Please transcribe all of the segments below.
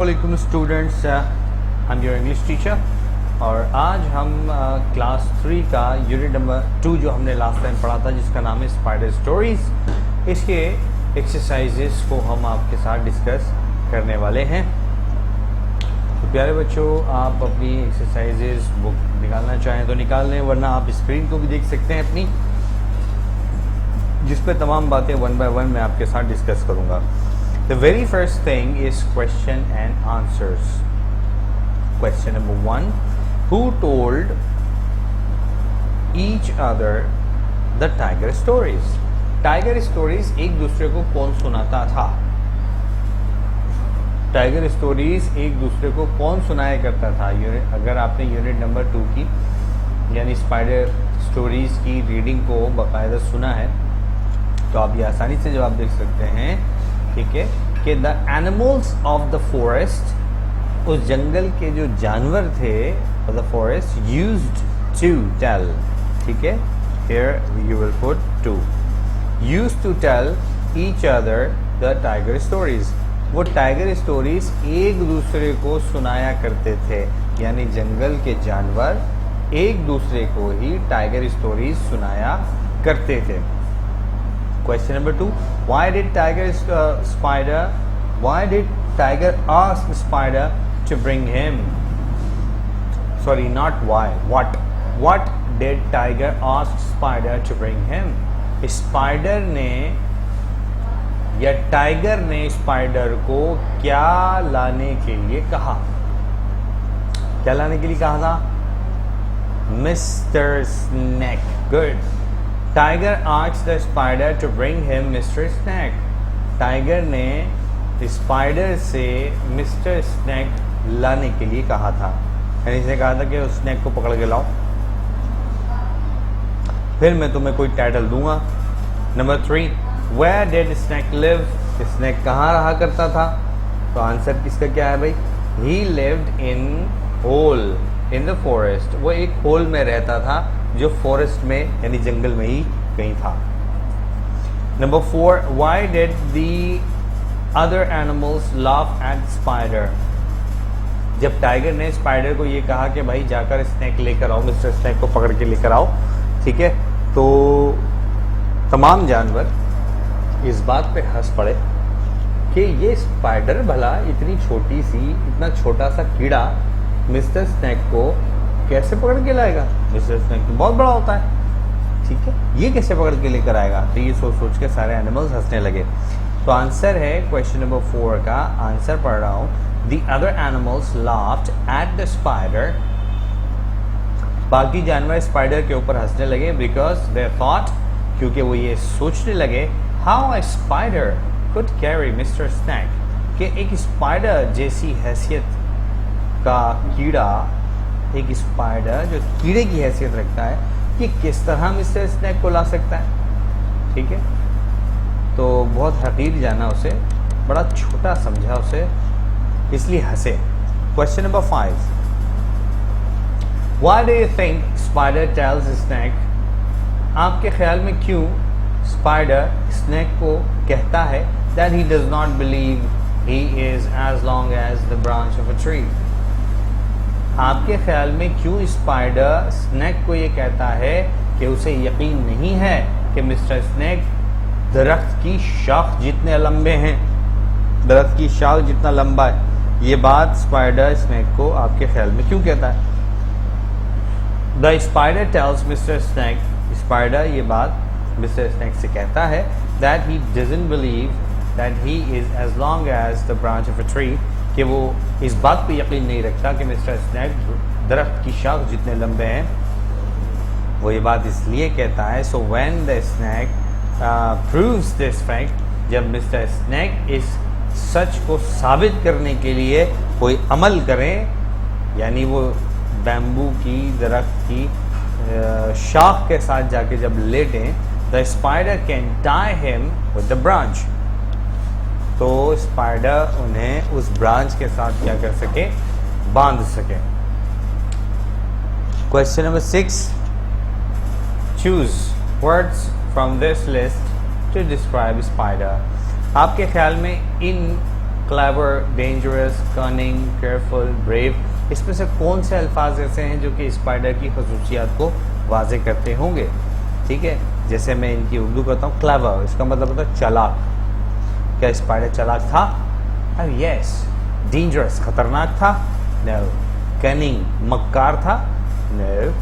वालेकुम students, I am your English teacher. और आज हम क्लास 3 का यूनिट नंबर 2 जो हमने लास्ट टाइम पढ़ा था जिसका नाम है स्पाइडर स्टोरीज, इसके एक्सरसाइजेस को हम आपके साथ डिस्कस करने वाले हैं। तो प्यारे बच्चों, आप अपनी एक्सरसाइजेस बुक निकालना चाहें तो निकाल लें, वरना आप स्क्रीन को भी देख सकते हैं अपनी, जिस पे तमाम बातें वन बाय वन मैं आपके साथ डिस्कस करूँगा। The very first thing is question and answers. Question number 1. Who told each other the tiger stories? Tiger stories एक दूसरे को कौन सुनाता था? टाइगर स्टोरीज एक दूसरे को कौन सुनाया करता था? अगर आपने यूनिट नंबर 2 की यानी स्पाइडर स्टोरीज की रीडिंग को बाकायदा सुना है तो आप ये आसानी से जवाब देख सकते हैं, ठीक है, कि the animals of the forest, उस जंगल के जो जानवर थे, the forest used to tell, ठीक है, here you will put to, used to tell each other the tiger stories. वो टाइगर स्टोरीज एक दूसरे को सुनाया करते थे, यानी जंगल के जानवर एक दूसरे को ही टाइगर स्टोरीज सुनाया करते थे। Question number 2. Why did Tiger ask Spider to bring him? Sorry, not why. What did Tiger ask Spider to bring him? Spider ने या टाइगर ने स्पाइडर को क्या लाने के लिए कहा? क्या लाने के लिए कहा था? Mister snake. Good. Tiger asked the spider to bring him Mr. Snake. Tiger ने स्पाइडर से मिस्टर स्नैक लाने के लिए कहा था, यानी इसने कहा था कि उस स्नैक को पकड़ के लाओ, फिर मैं तुम्हें कोई टाइटल दूंगा। Number 3. Where did Snake live? Snake कहाँ रहा करता था? तो आंसर किसका क्या है भाई? He lived in hole in the forest. वो एक होल में रहता था जो फॉरेस्ट में यानी जंगल में ही कहीं था। Number 4. Why did the other animals laugh at spider? जब टाइगर ने स्पाइडर को ये कहा कि भाई जाकर स्नैक लेकर आओ, मिस्टर स्नैक को पकड़ के लेकर आओ, ठीक है, तो तमाम जानवर इस बात पे हंस पड़े कि ये स्पाइडर भला इतनी छोटी सी, इतना छोटा सा कीड़ा मिस्टर स्नैक को कैसे पकड़ के लाएगा? मिस्टर स्नैक तो बहुत बड़ा होता है, ठीक है, ये कैसे पकड़ के लेकर आएगा? तो ये सोच सोच के सारे एनिमल्स हंसने लगे। तो आंसर है क्वेश्चन नंबर 4 का आंसर पढ़ रहा हूँ। The other animals laughed at the spider. बाकी जानवर स्पाइडर के ऊपर हंसने लगे बिकॉज दे थॉट, क्योंकि वो ये सोचने लगे, how a spider could carry mister snake, कि एक स्पाइडर जैसी हैसियत का कीड़ा, एक स्पाइडर जो कीड़े की हैसियत रखता है, कि किस तरह मिस्टर स्नैक को ला सकता है, ठीक है। तो बहुत हकीर जाना उसे, बड़ा छोटा समझा उसे, इसलिए हंसे। Question number 5. Why do you think spider tells snake? आपके ख्याल में क्यों स्पाइडर स्नैक को कहता है that he does not believe he is as long as the branch of a tree? आपके ख्याल में क्यों स्पाइडर स्नैक को ये कहता है कि उसे यकीन नहीं है कि मिस्टर स्नैक दरख्त की शाख जितने लंबे हैं, दरख्त की शाख जितना लंबा है, ये बात स्पाइडर स्नैक को आपके ख्याल में क्यों कहता है? The spider tells mister snake, spider ये बात मिस्टर स्नैक से कहता है that he doesn't believe that he is as long as the branch of a tree, कि वो इस बात पे यकीन नहीं रखता कि मिस्टर स्नैक दरख्त की शाख जितने लंबे हैं। वो ये बात इसलिए कहता है, so when the snake proves this fact, जब मिस्टर स्नैक इस सच को साबित करने के लिए कोई अमल करें, यानी वो बैम्बू की, दरख्त की शाख के साथ जाके जब लेटें, the spider can tie him with the branch, तो स्पाइडर उन्हें उस ब्रांच के साथ क्या कर सके? बांध सके। Question number 6. Choose words from this list to describe spider. आपके ख्याल में इन clever, dangerous, cunning, careful, brave, इसमें से कौन से अल्फाज ऐसे हैं जो कि स्पाइडर की खसूसियात को वाज़ेह करते होंगे? ठीक है, जैसे मैं इनकी उर्दू करता हूँ, क्लेवर इसका मतलब होता है चालाक। क्या स्पाइडर चालाक था? यस। डेंजरस खतरनाक था? नो। कनिंग मक्कार था? नो।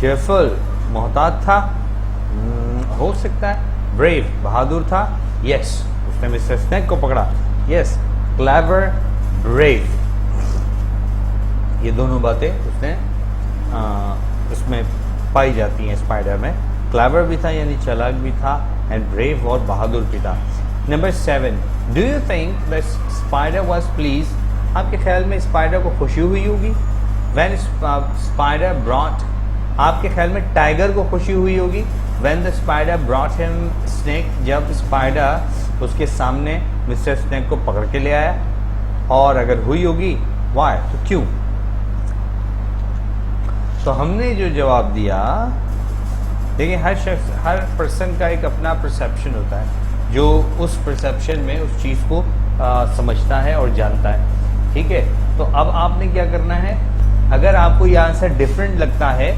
केयरफुल मोहतात था? हो सकता है। ब्रेव बहादुर था? यस। उसने मिस्टर स्नेक को पकड़ा? यस। क्लेवर, ब्रेव, ये दोनों बातें उसमें पाई जाती हैं स्पाइडर में। क्लेवर भी था यानी चालाक भी था, एंड ब्रेव और बहादुर भी था। Number 7, do you think the spider was please? आपके ख्याल में स्पाइडर को खुशी हुई होगी? व्हेन स्पाइडर ब्रॉट, आपके ख्याल में टाइगर को खुशी हुई होगी? When the spider brought him snake, जब स्पाइडर उसके सामने मिस्टर स्नेक को पकड़ के ले आया। और अगर हुई होगी, वाई, तो क्यों? तो हमने जो जवाब दिया, देखिए हर शख्स, हर पर्सन का एक अपना परसेप्शन होता है, जो उस परसेप्शन में उस चीज़ को समझता है और जानता है। ठीक है, तो अब आपने क्या करना है, अगर आपको ये आंसर डिफरेंट लगता है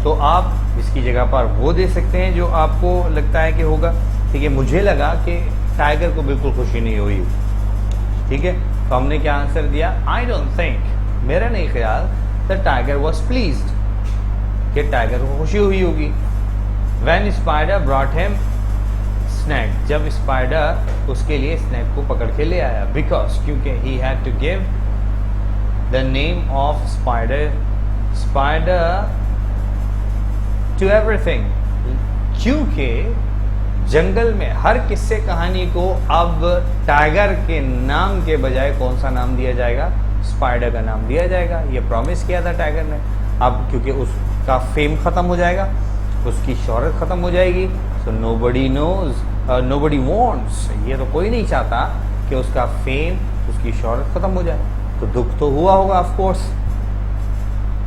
तो आप इसकी जगह पर वो दे सकते हैं जो आपको लगता है कि होगा। ठीक है, मुझे लगा कि टाइगर को बिल्कुल खुशी नहीं हुई। ठीक है, तो हमने क्या आंसर दिया? आई डोंट थिंक, मेरा नहीं ख्याल, द टाइगर वॉज प्लीज्ड, कि टाइगर को खुशी हुई होगी। When spider brought him snake, जब स्पाइडर उसके लिए स्नैक को पकड़ के ले आया। बिकॉज, क्योंकि he had to give the name of spider to everything, क्योंकि जंगल में हर किस्से कहानी को अब टाइगर के नाम के बजाय कौन सा नाम दिया जाएगा? स्पाइडर का नाम दिया जाएगा। ये प्रॉमिस किया था टाइगर ने। अब क्योंकि उसका फेम खत्म हो जाएगा, उसकी शोहरत खत्म हो जाएगी, so nobody knows, nobody wants, ये तो कोई नहीं चाहता कि उसका फेम, उसकी शोहरत खत्म हो जाए। तो दुख तो हुआ होगा ऑफ कोर्स।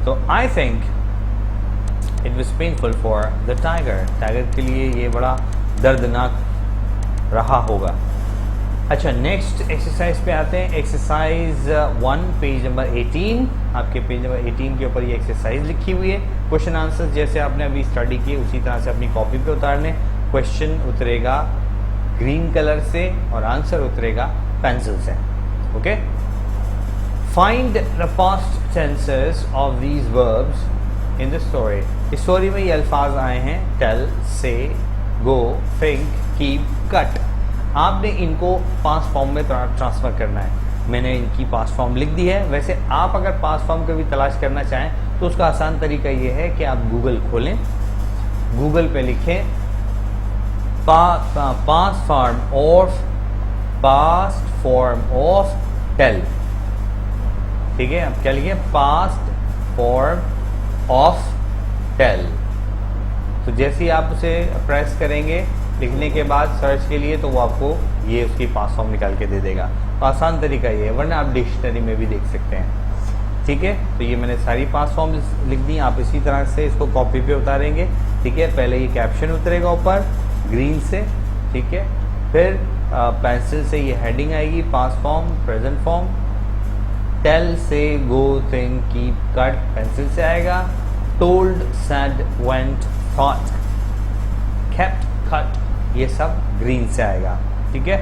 तो I think it was painful for the tiger, tiger के लिए ये बड़ा दर्दनाक रहा होगा। अच्छा, नेक्स्ट एक्सरसाइज पे आते हैं। Exercise 1, page number 18। आपके पेज नंबर 18 के ऊपर ये एक्सरसाइज लिखी हुई है। क्वेश्चन आंसर जैसे आपने अभी स्टडी किए उसी तरह से अपनी कॉपी पे उतारने। क्वेश्चन उतरेगा ग्रीन कलर से और आंसर उतरेगा पेंसिल से। Okay, find the past tenses of these verbs in the story. इस स्टोरी में ये अल्फाज आए हैं, tell, say, go, think, keep, cut. आपने इनको पास्ट फॉर्म में ट्रांसफ़र करना है। मैंने इनकी पास्ट फॉर्म लिख दी है। वैसे आप अगर पास्ट फॉर्म कभी तलाश करना चाहें तो उसका आसान तरीका ये है कि आप गूगल खोलें, गूगल पे लिखें पास्ट फॉर्म ऑफ टेल। ठीक है, आप क्या लिखें? Past form of tell. तो जैसे ही आप उसे प्रेस करेंगे लिखने के बाद सर्च के लिए, तो वो आपको ये उसकी पास फॉर्म निकाल के दे देगा। तो आसान तरीका ये है, वरना आप डिक्शनरी में भी देख सकते हैं। ठीक है, तो ये मैंने सारी पास फॉर्म लिख दी। आप इसी तरह से इसको कॉपी पे उतारेंगे। ठीक है, पहले ये कैप्शन उतरेगा ऊपर ग्रीन से। ठीक है, फिर पेंसिल से ये हेडिंग आएगी, past form, present form. Tell, say, go, think, keep, cut pencil से आएगा। Told, said, went, thought, kept, cut, ये सब ग्रीन से आएगा। ठीक है,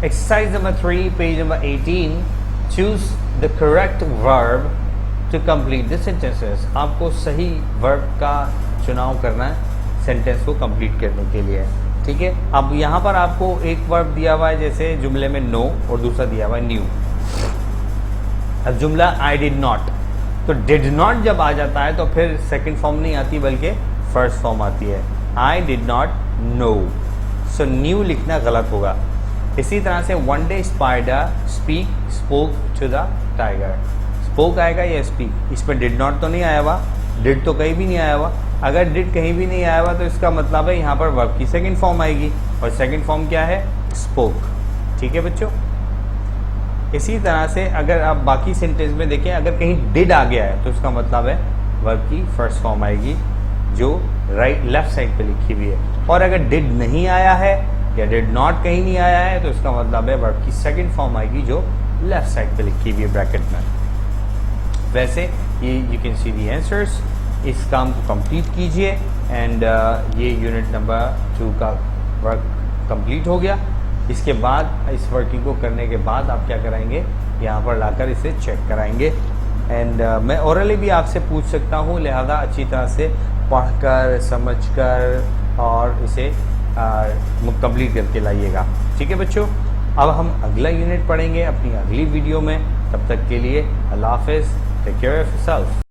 exercise number 3, page number 18। Choose the correct verb to complete the sentences. आपको सही वर्ब का चुनाव करना है सेंटेंस को कंप्लीट करने के लिए। ठीक है, अब यहाँ पर आपको एक वर्ब दिया हुआ है, जैसे जुमले में नो और दूसरा दिया हुआ है न्यू। अब जुमला आई डिड नॉट, तो डिड नॉट जब आ जाता है तो फिर सेकंड फॉर्म नहीं आती बल्कि फर्स्ट फॉर्म आती है। I did not know, so knew लिखना गलत होगा। इसी तरह से one day spider spoke to the tiger. Spoke आएगा या स्पीक, इसमें डिड नॉट तो नहीं आया हुआ, डिड तो कहीं भी नहीं आया हुआ। अगर डिड कहीं भी नहीं आया हुआ तो इसका मतलब है यहाँ पर वर्ब की सेकंड फॉर्म आएगी, और सेकंड फॉर्म क्या है? स्पोक। ठीक है बच्चों, इसी तरह से अगर आप बाकी सेंटेंस में देखें, अगर कहीं डिड आ गया है तो इसका मतलब है वर्ब की फर्स्ट फॉर्म आएगी जो लेफ्ट साइड पे लिखी हुई है। और अगर डिड नहीं आया है या डिड नॉट कहीं नहीं आया है तो इसका मतलब है वर्ब की सेकंड फॉर्म आएगी जो लेफ्ट साइड पे लिखी हुई है ब्रैकेट में। वैसे ये you can see the answers. इस काम को कंप्लीट कीजिए एंड ये यूनिट नंबर 2 का वर्क कंप्लीट हो गया। इसके बाद इस वर्किंग को करने के बाद आप क्या कराएंगे, यहाँ पर लाकर इसे चेक कराएंगे एंड मैं ओरली भी आपसे पूछ सकता हूँ, लिहाजा अच्छी तरह से पढ़कर समझकर और इसे कंप्लीट करके लाइएगा। ठीक है बच्चों, अब हम अगला यूनिट पढ़ेंगे अपनी अगली वीडियो में। तब तक के लिए अल्लाह हाफिज़, टेक केयर ऑफ योरसेल्फ।